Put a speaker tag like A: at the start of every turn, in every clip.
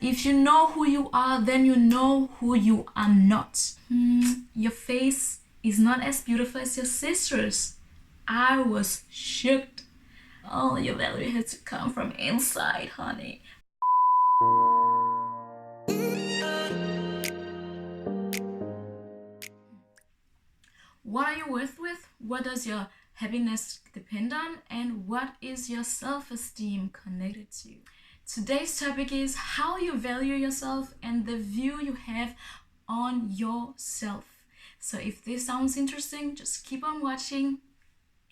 A: If you know who you are, then you know who you are not. Your face is not as beautiful as your sister's. I was shocked. Oh, your value has to come from inside, honey. What are you worth with? What does your happiness depend on? And what is your self-esteem connected to? Today's topic is how you value yourself and the view you have on yourself. So if this sounds interesting, just keep on watching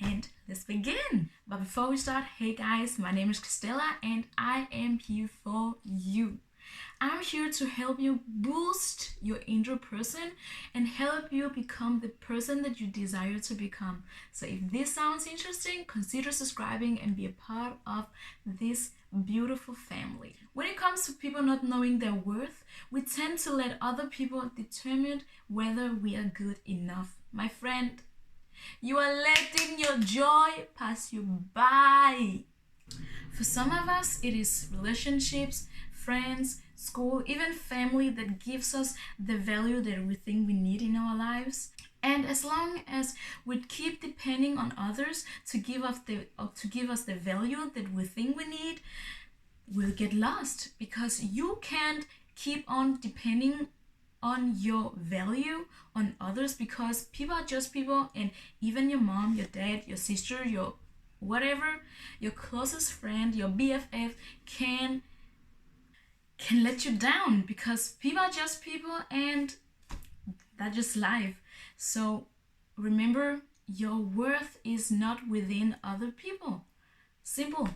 A: and let's begin. But before we start, hey guys, my name is Cristela and I am here for you. I'm here to help you boost your inner person and help you become the person that you desire to become. So if this sounds interesting, consider subscribing and be a part of this beautiful family. When it comes to people not knowing their worth, we tend to let other people determine whether we are good enough. My friend, you are letting your joy pass you by. For some of us, it is relationships, friends, school, even family that gives us the value that we think we need in our lives. And as long as we keep depending on others to give us the value that we think we need, we'll get lost, because you can't keep on depending on your value on others, because people are just people, and even your mom, your dad, your sister, your whatever, your closest friend, your BFF can let you down, because people are just people and that's just life. So remember, your worth is not within other people. Simple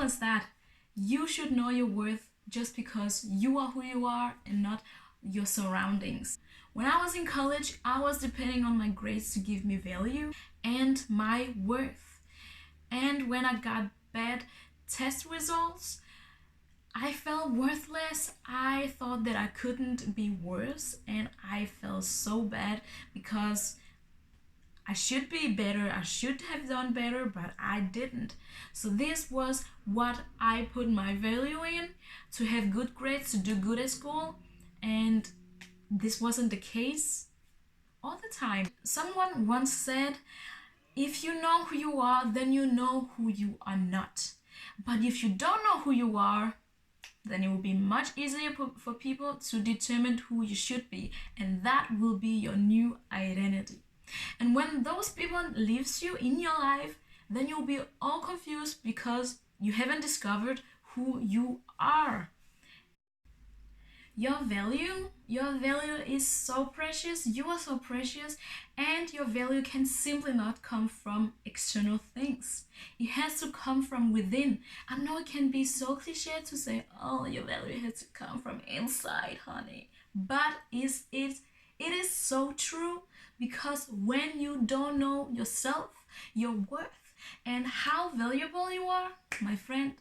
A: as that. You should know your worth just because you are who you are and not your surroundings. When I was in college, I was depending on my grades to give me value and my worth. And when I got bad test results, I felt worthless. I thought that I couldn't be worse, and I felt so bad because I should be better. I should have done better, but I didn't. So this was what I put my value in, to have good grades, to do good at school, and this wasn't the case all the time. Someone once said, if you know who you are, then you know who you are not. But if you don't know who you are, then it will be much easier for people to determine who you should be, and that will be your new identity. And when those people leaves you in your life, then you'll be all confused because you haven't discovered who you are. Your value is so precious. You are so precious, and your value can simply not come from external things. It has to come from within. I know it can be so cliche to say, oh, your value has to come from inside, honey, but it is so true, because when you don't know yourself, your worth, and how valuable you are, my friend,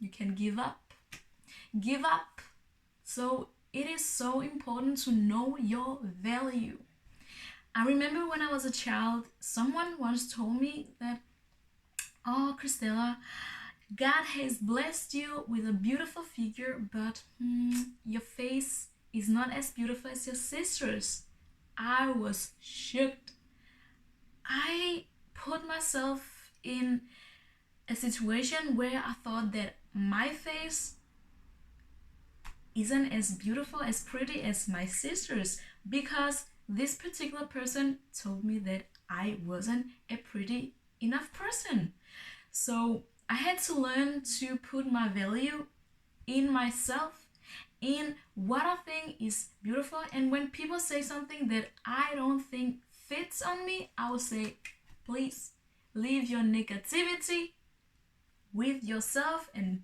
A: you can give up. So it is so important to know your value. I remember when I was a child, someone once told me that, oh, Cristela, God has blessed you with a beautiful figure, but your face is not as beautiful as your sister's. I was shocked. I put myself in a situation where I thought that my face isn't as beautiful, as pretty as my sister's, because this particular person told me that I wasn't a pretty enough person. So I had to learn to put my value in myself, in what I think is beautiful. And when people say something that I don't think fits on me, I will say, please leave your negativity with yourself and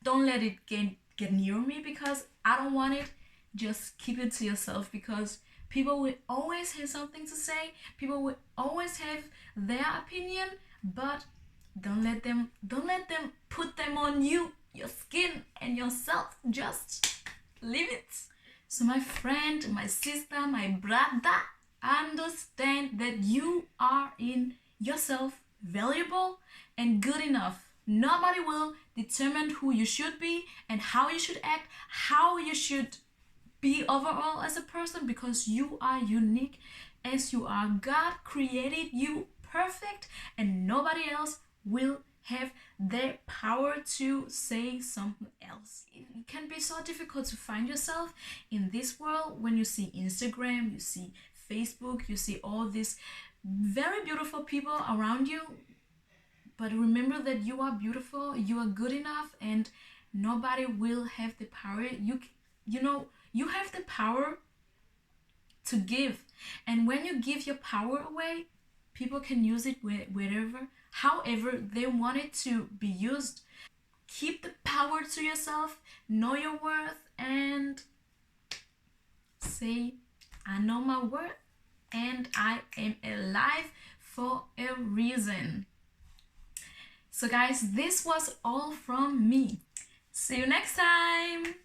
A: don't let it get near me, because I don't want it. Just keep it to yourself, because people will always have something to say. People will always have their opinion, but don't let them put them on you, your skin and yourself. Just leave it. So my friend, my sister, my brother, understand that you are in yourself valuable and good enough. Nobody will determine who you should be and how you should act, how you should be overall as a person, because you are unique as you are. God created you perfect, and nobody else will have the power to say something else. It can be so difficult to find yourself in this world when you see Instagram, you see Facebook, you see all these very beautiful people around you. But remember that you are beautiful, you are good enough, and nobody will have the power. You have the power to give. And when you give your power away, people can use it wherever, however they want it to be used. Keep the power to yourself, know your worth, and say, I know my worth and I am alive for a reason. So guys, this was all from me. See you next time.